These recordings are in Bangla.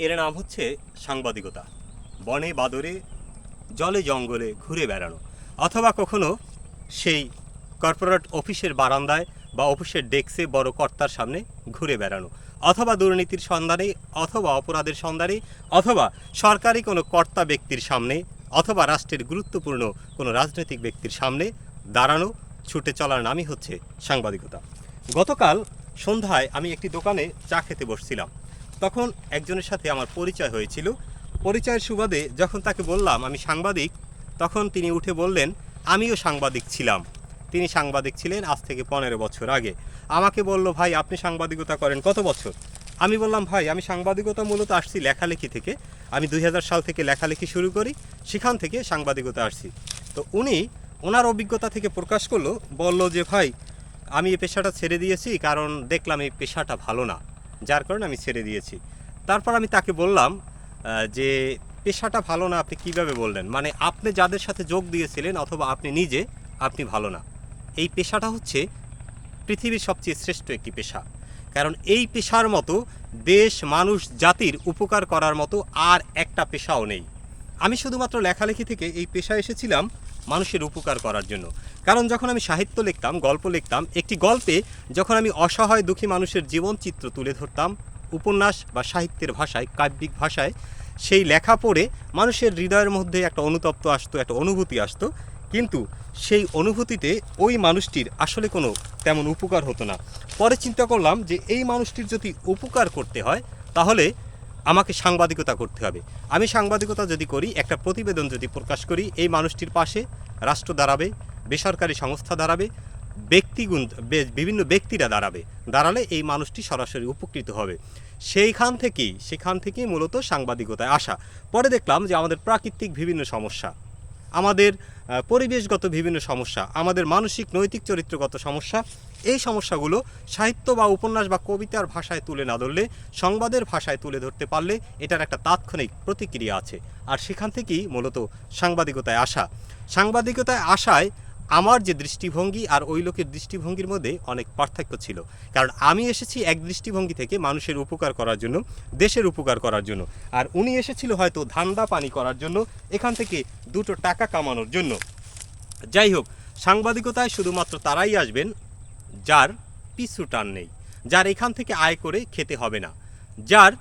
এর নাম হচ্ছে সাংবাদিকতা। বনে বাদরে জলে জঙ্গলে ঘুরে বেড়ানো, অথবা কখনো সেই কর্পোরেট অফিসের বারান্দায় বা অফিসের ডেস্কে বড় কর্তার সামনে ঘুরে বেড়ানো, অথবা দুর্নীতির সন্ধানে, অথবা অপরাধের সন্ধানে, অথবা সরকারি কোনো কর্তা ব্যক্তির সামনে, অথবা রাষ্ট্রের গুরুত্বপূর্ণ কোনো রাজনৈতিক ব্যক্তির সামনে দাঁড়ানো, ছুটে চলার নামই হচ্ছে সাংবাদিকতা। গতকাল সন্ধ্যায় আমি একটি দোকানে চা খেতে বসছিলাম। তখন একজনের সাথে আমার পরিচয় হয়েছিল। পরিচয়ের সুবাদে যখন তাকে বললাম আমি সাংবাদিক, তখন তিনি উঠে বললেন আমিও সাংবাদিক ছিলাম। তিনি সাংবাদিক ছিলেন আজ থেকে 15 বছর আগে। আমাকে বলল, ভাই আপনি সাংবাদিকতা করেন কত বছর? আমি বললাম, ভাই আমি সাংবাদিকতা মূলত আসছি লেখালেখি থেকে। আমি 2000 সাল থেকে লেখালেখি শুরু করি, সেখান থেকে সাংবাদিকতা আসছি। তো উনি ওনার অভিজ্ঞতা থেকে প্রকাশ করলো, বলল যে ভাই আমি এই পেশাটা ছেড়ে দিয়েছি কারণ দেখলাম এই পেশাটা ভালো না, যার কারণে আমি ছেড়ে দিয়েছি। তারপর আমি তাকে বললাম যে পেশাটা ভালো না আপনি কিভাবে বললেন? মানে আপনি যাদের সাথে যোগ দিয়েছিলেন অথবা আপনি নিজে, আপনি ভালো না। এই পেশাটা হচ্ছে পৃথিবীর সবচেয়ে শ্রেষ্ঠ একটি পেশা, কারণ এই পেশার মতো দেশ মানুষ জাতির উপকার করার মতো আর একটা পেশাও নেই। আমি শুধুমাত্র লেখালেখি থেকে এই পেশায় এসেছিলাম মানুষের উপকার করার জন্য। কারণ যখন আমি সাহিত্য লিখতাম, গল্প লিখতাম, একটি গল্পে যখন আমি অসহায় দুঃখী মানুষের জীবনচিত্র তুলে ধরতাম উপন্যাস বা সাহিত্যের ভাষায়, কাব্যিক ভাষায়, সেই লেখা পড়ে মানুষের হৃদয়ের মধ্যে একটা অনুতপ্ত আসতো, একটা অনুভূতি আসতো। কিন্তু সেই অনুভূতিতে ওই মানুষটির আসলে কোনো তেমন উপকার হতো না। পরে চিন্তা করলাম যে এই মানুষটির যদি উপকার করতে হয় তাহলে আমাকে সাংবাদিকতা করতে হবে। আমি সাংবাদিকতা যদি করি, একটা প্রতিবেদন যদি প্রকাশ করি, এই মানুষটির পাশে রাষ্ট্র দাঁড়াবে, বেসরকারি সংস্থা দাঁড়াবে, বিভিন্ন ব্যক্তিরা দাঁড়ালে এই মানুষটি সরাসরি উপকৃত হবে। সেখান থেকেই মূলত সাংবাদিকতায় আসা। পরে দেখলাম যে আমাদের প্রাকৃতিক বিভিন্ন সমস্যা, আমাদের পরিবেশগত বিভিন্ন সমস্যা, আমাদের মানসিক নৈতিক চরিত্রগত সমস্যা, এই সমস্যাগুলো সাহিত্য বা উপন্যাস বা কবিতার ভাষায় তুলে না ধরলে, সংবাদের ভাষায় তুলে ধরতে পারলে এটার একটা তাৎক্ষণিক প্রতিক্রিয়া আছে। আর সেখান থেকেই মূলত সাংবাদিকতায় আসায় আমার যে দৃষ্টিভঙ্গি আর ওই লোকের দৃষ্টিভঙ্গির মধ্যে অনেক পার্থক্য ছিল। কারণ আমি এসেছি এক দৃষ্টিভঙ্গি থেকে মানুষের উপকার করার জন্য, দেশের উপকার করার জন্য, আর উনি এসেছিল হয়তো ধান্দা পানি করার জন্য, এখান থেকে দুটো টাকা কামানোর জন্য। যাই হোক, সাংবাদিকতায় শুধুমাত্র তারাই আসবেন যার পিছু টান নেই, যার এখান থেকে আয় করে খেতে হবে না, যার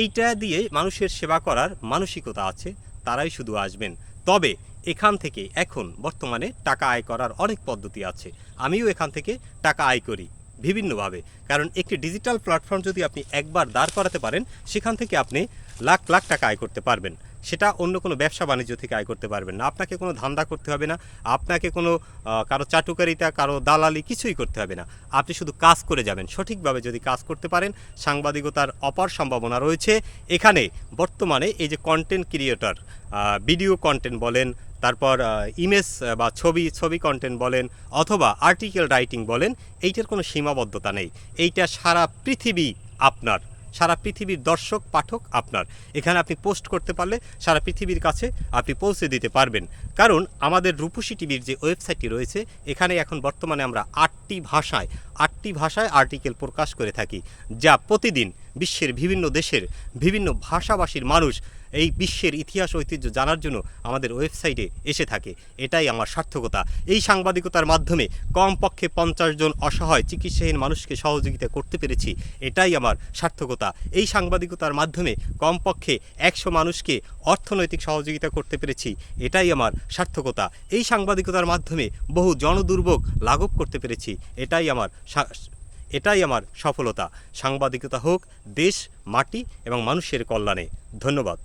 এইটা দিয়ে মানুষের সেবা করার মানসিকতা আছে, তারাই শুধু আসবেন। তবে এখান থেকে এখন বর্তমানে টাকা আয় করার অনেক পদ্ধতি আছে। আমিও এখান থেকে টাকা আয় করি বিভিন্নভাবে। কারণ একটি ডিজিটাল প্ল্যাটফর্ম যদি আপনি একবার দাঁড় করাতে পারেন, সেখান থেকে আপনি লাখ লাখ টাকা আয় করতে পারবেন। সেটা অন্য কোনো ব্যবসা বাণিজ্য থেকে আয় করতে পারবেন না। আপনাকে কোনো ধান্দা করতে হবে না, আপনাকে কোনো কারো চাটুকারিতা, কারো দালালি কিছুই করতে হবে না। আপনি শুধু কাজ করে যাবেন। সঠিকভাবে যদি কাজ করতে পারেন, সাংবাদিকতার অপার সম্ভাবনা রয়েছে। এখানে বর্তমানে এই যে কন্টেন্ট ক্রিয়েটর, ভিডিও কন্টেন্ট বলেন, তারপর ইমেজ বা ছবি কন্টেন্ট বলেন, অথবা আর্টিকেল রাইটিং বলেন, এইটার কোনো সীমাবদ্ধতা নেই। এইটা সারা পৃথিবী আপনার, সারা পৃথিবীর দর্শক পাঠক আপনার। এখানে আপনি পোস্ট করতে পারলে সারা পৃথিবীর কাছে আপনি পৌঁছে দিতে পারবেন। কারণ আমাদের রূপসী টিভির যে ওয়েবসাইটটি রয়েছে, এখানে এখন বর্তমানে আমরা 8টি ভাষায় আর্টিকেল প্রকাশ করে থাকি, যা প্রতিদিন বিশ্বের বিভিন্ন দেশের বিভিন্ন ভাষাভাষীর মানুষ এই বিশ্বের ইতিহাস ঐতিহ্য জানার জন্য আমাদের ওয়েবসাইটে এসে থাকে। এটাই আমার সার্থকতা। এই সাংবাদিকতার মাধ্যমে কমপক্ষে 50 জন অসহায় চিকিৎসাহীন মানুষকে সহযোগিতা করতে পেরেছি, এটাই আমার সার্থকতা। এই সাংবাদিকতার মাধ্যমে কমপক্ষে 100 মানুষকে অর্থনৈতিক সহযোগিতা করতে পেরেছি, এটাই আমার সার্থকতা। এই সাংবাদিকতার মাধ্যমে বহু জনদুর্ভোগ লাঘব করতে পেরেছি, এটাই আমার সফলতা। সাংবাদিকতা হোক দেশ, মাটি এবং মানুষের কল্যাণে। ধন্যবাদ।